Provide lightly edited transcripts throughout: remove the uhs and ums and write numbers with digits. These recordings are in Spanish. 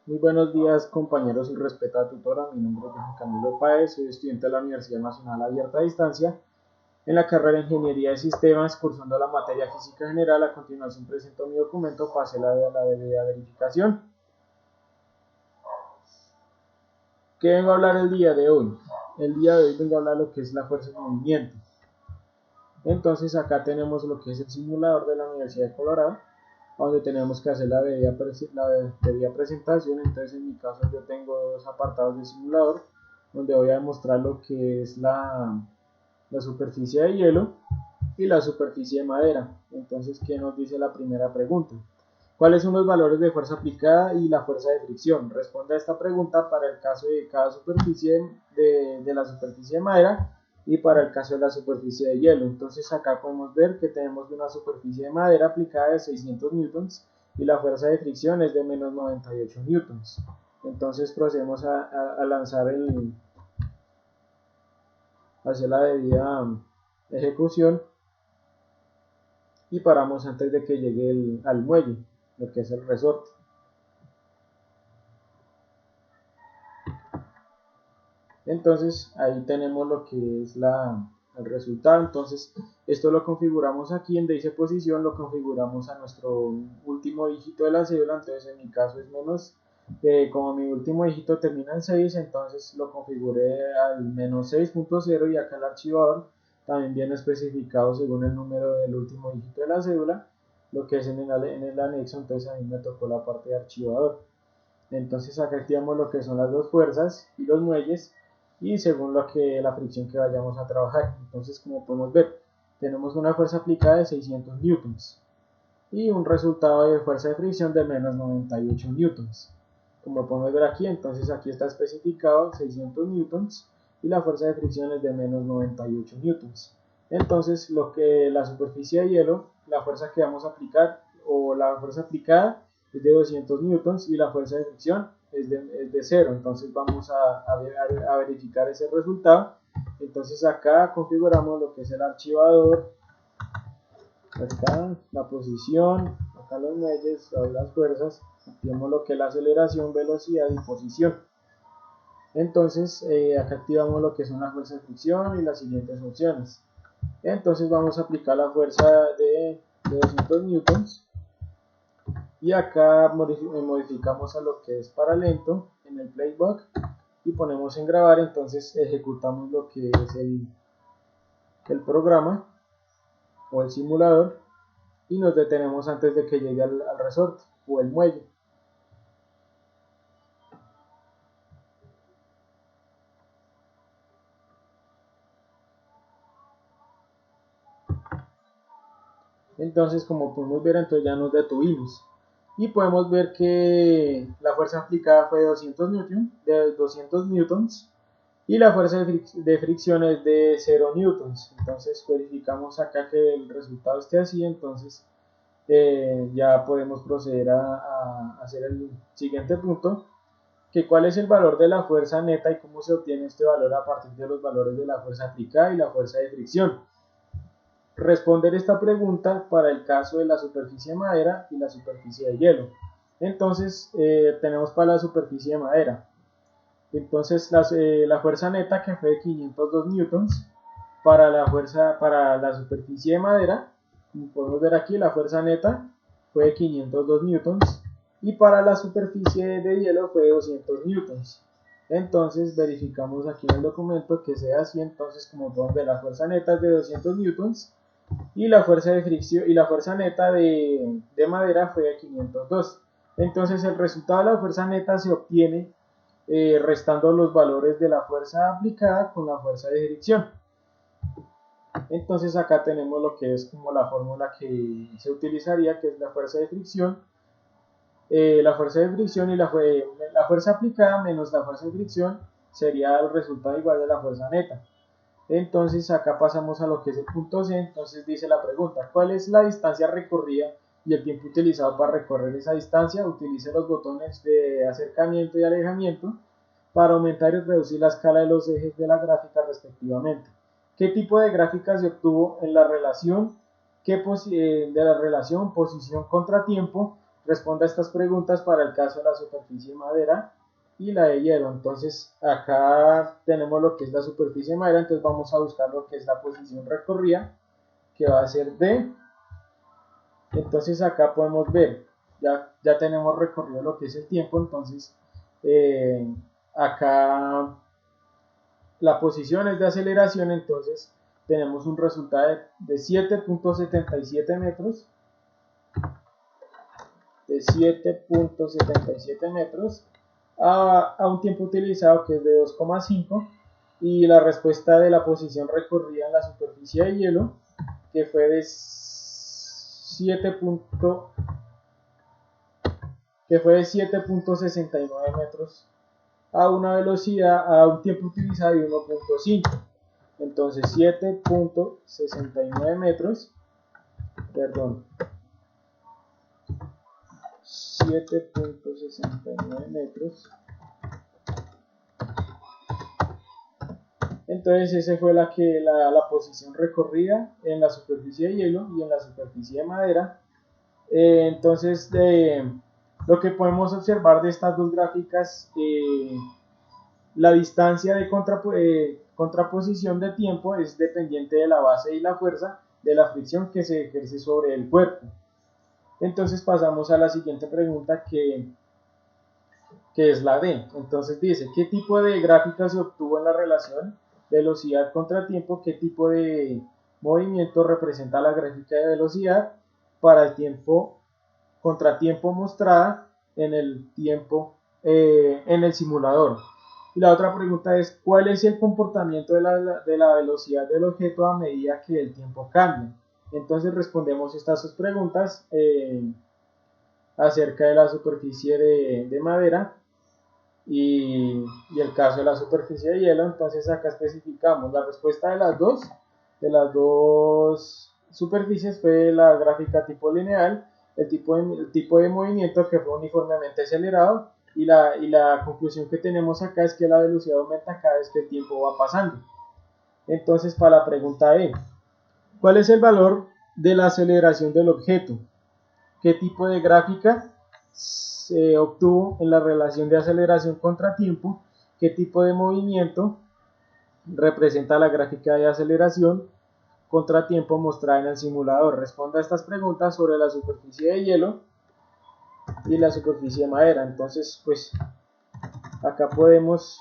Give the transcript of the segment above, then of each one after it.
Muy buenos días, compañeros y respetada tutora. Mi nombre es Juan Camilo Páez, soy estudiante de la Universidad Nacional Abierta a Distancia en la carrera de Ingeniería de Sistemas, cursando la materia Física General. A continuación presento mi documento, pase la debida verificación. ¿Qué vengo a hablar el día de hoy? El día de hoy vengo a hablar lo que es la fuerza de movimiento. Entonces acá tenemos lo que es el simulador de la Universidad de Colorado, donde tenemos que hacer la debida presentación. Entonces en mi caso yo tengo dos apartados de simulador donde voy a demostrar lo que es la superficie de hielo y la superficie de madera. Entonces, ¿qué nos dice la primera pregunta? ¿Cuáles son los valores de fuerza aplicada y la fuerza de fricción? Responde a esta pregunta para el caso de cada superficie de la superficie de madera y para el caso de la superficie de hielo. Entonces acá podemos ver que tenemos una superficie de madera aplicada de 600 newtons y la fuerza de fricción es de menos 98 newtons. Entonces procedemos a lanzar hacia la debida ejecución y paramos antes de que llegue al muelle, lo que es el resorte. Entonces ahí tenemos lo que es el resultado. Entonces esto lo configuramos aquí en dice posición, lo configuramos a nuestro último dígito de la cédula. Entonces en mi caso es menos, como mi último dígito termina en 6, entonces lo configuré al menos 6.0 y acá el archivador también viene especificado según el número del último dígito de la cédula, lo que es en el anexo. Entonces a mí me tocó la parte de archivador. Entonces acá activamos lo que son las dos fuerzas y los muelles y según la fricción que vayamos a trabajar. Entonces, como podemos ver, tenemos una fuerza aplicada de 600 newtons y un resultado de fuerza de fricción de menos 98 newtons. Como podemos ver aquí, entonces aquí está especificado 600 newtons y la fuerza de fricción es de menos 98 newtons. Entonces, la superficie de hielo, la fuerza que vamos a aplicar o la fuerza aplicada es de 200 newtons y la fuerza de fricción es de 0. Entonces vamos a verificar ese resultado. Entonces acá configuramos lo que es el archivador, acá la posición, acá los muelles, las fuerzas, activamos lo que es la aceleración, velocidad y posición. Entonces acá activamos lo que son las fuerzas de fricción y las siguientes funciones. Entonces vamos a aplicar la fuerza de 200 newtons y acá modificamos a lo que es para lento en el playback y ponemos en grabar. Entonces ejecutamos lo que es el programa o el simulador y nos detenemos antes de que llegue al resorte o el muelle. Entonces, como podemos ver, entonces ya nos detuvimos y podemos ver que la fuerza aplicada fue de 200 newtons y la fuerza de fricción es de 0 newtons. Entonces verificamos acá que el resultado esté así. Entonces ya podemos proceder a hacer el siguiente punto, que cuál es el valor de la fuerza neta y cómo se obtiene este valor a partir de los valores de la fuerza aplicada y la fuerza de fricción. Responder esta pregunta para el caso de la superficie de madera y la superficie de hielo. Entonces tenemos para la superficie de madera. Entonces la fuerza neta, que fue de 502 newtons para la superficie de madera, como podemos ver aquí, la fuerza neta fue de 502 newtons y para la superficie de hielo fue de 200 newtons. Entonces verificamos aquí en el documento que sea así. Entonces, como podemos ver, la fuerza neta es de 200 newtons y la fuerza de fricción y la fuerza neta de madera fue de 502. Entonces el resultado de la fuerza neta se obtiene restando los valores de la fuerza aplicada con la fuerza de fricción. Entonces acá tenemos lo que es como la fórmula que se utilizaría, que es la fuerza de fricción. La fuerza de fricción y la fuerza aplicada menos la fuerza de fricción sería el resultado igual de la fuerza neta. Entonces acá pasamos a lo que es el punto C. Entonces dice la pregunta: ¿cuál es la distancia recorrida y el tiempo utilizado para recorrer esa distancia? Utilice los botones de acercamiento y alejamiento para aumentar y reducir la escala de los ejes de la gráfica respectivamente. ¿Qué tipo de gráfica se obtuvo en la relación, de la relación posición contra tiempo Responda estas preguntas para el caso de la superficie de madera y la de hielo. Entonces acá tenemos lo que es la superficie de madera, entonces vamos a buscar lo que es la posición recorrida, que va a ser D. Entonces acá podemos ver, ya tenemos recorrido lo que es el tiempo, entonces acá la posición es de aceleración, entonces tenemos un resultado de 7.77 metros, a un tiempo utilizado que es de 2,5, y la respuesta de la posición recorrida en la superficie de hielo, que fue de 7.69 metros a una velocidad, a un tiempo utilizado de 1.5. Entonces 7.69 metros, perdón, 7.69 metros. Entonces esa fue la posición recorrida en la superficie de hielo y en la superficie de madera. Entonces lo que podemos observar de estas dos gráficas, la distancia de contraposición de tiempo es dependiente de la base y la fuerza de la fricción que se ejerce sobre el cuerpo. Entonces pasamos a la siguiente pregunta, que es la D. Entonces dice, ¿qué tipo de gráfica se obtuvo en la relación velocidad contra tiempo? ¿Qué tipo de movimiento representa la gráfica de velocidad para el tiempo contratiempo mostrada en el simulador? Y la otra pregunta es, ¿cuál es el comportamiento de la velocidad del objeto a medida que el tiempo cambia? Entonces respondemos estas dos preguntas acerca de la superficie de madera y el caso de la superficie de hielo. Entonces acá especificamos la respuesta de las dos superficies fue la gráfica tipo lineal, el tipo de movimiento que fue uniformemente acelerado, y la conclusión que tenemos acá es que la velocidad aumenta cada vez que el tiempo va pasando. Entonces para la pregunta E, ¿cuál es el valor de la aceleración del objeto? ¿Qué tipo de gráfica se obtuvo en la relación de aceleración contra tiempo? ¿Qué tipo de movimiento representa la gráfica de aceleración contra tiempo mostrada en el simulador? Responda a estas preguntas sobre la superficie de hielo y la superficie de madera. Entonces, pues acá podemos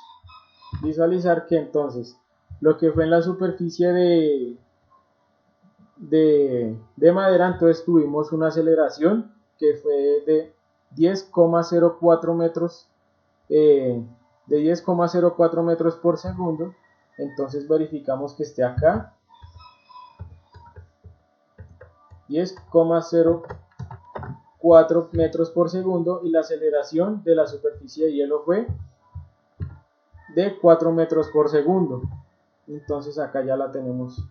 visualizar que entonces lo que fue en la superficie de madera, entonces tuvimos una aceleración que fue de 10,04 metros, de 10,04 metros por segundo. Entonces verificamos que esté acá, 10,04 metros por segundo, y la aceleración de la superficie de hielo fue de 4 metros por segundo. Entonces acá ya la tenemos,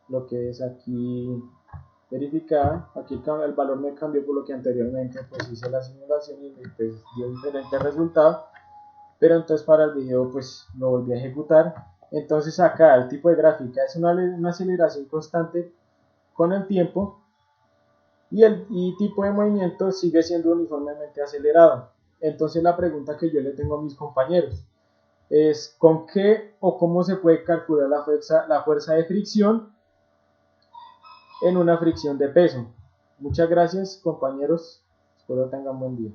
lo que es aquí verificada. Aquí el valor me cambió por lo que anteriormente pues hice la simulación y pues dio diferente resultado, pero entonces para el video pues lo volví a ejecutar. Entonces acá el tipo de gráfica es una aceleración constante con el tiempo, y el tipo de movimiento sigue siendo uniformemente acelerado. Entonces la pregunta que yo le tengo a mis compañeros es, ¿con qué o cómo se puede calcular la fuerza de fricción en una fricción de peso? Muchas gracias, compañeros, espero tengan buen día.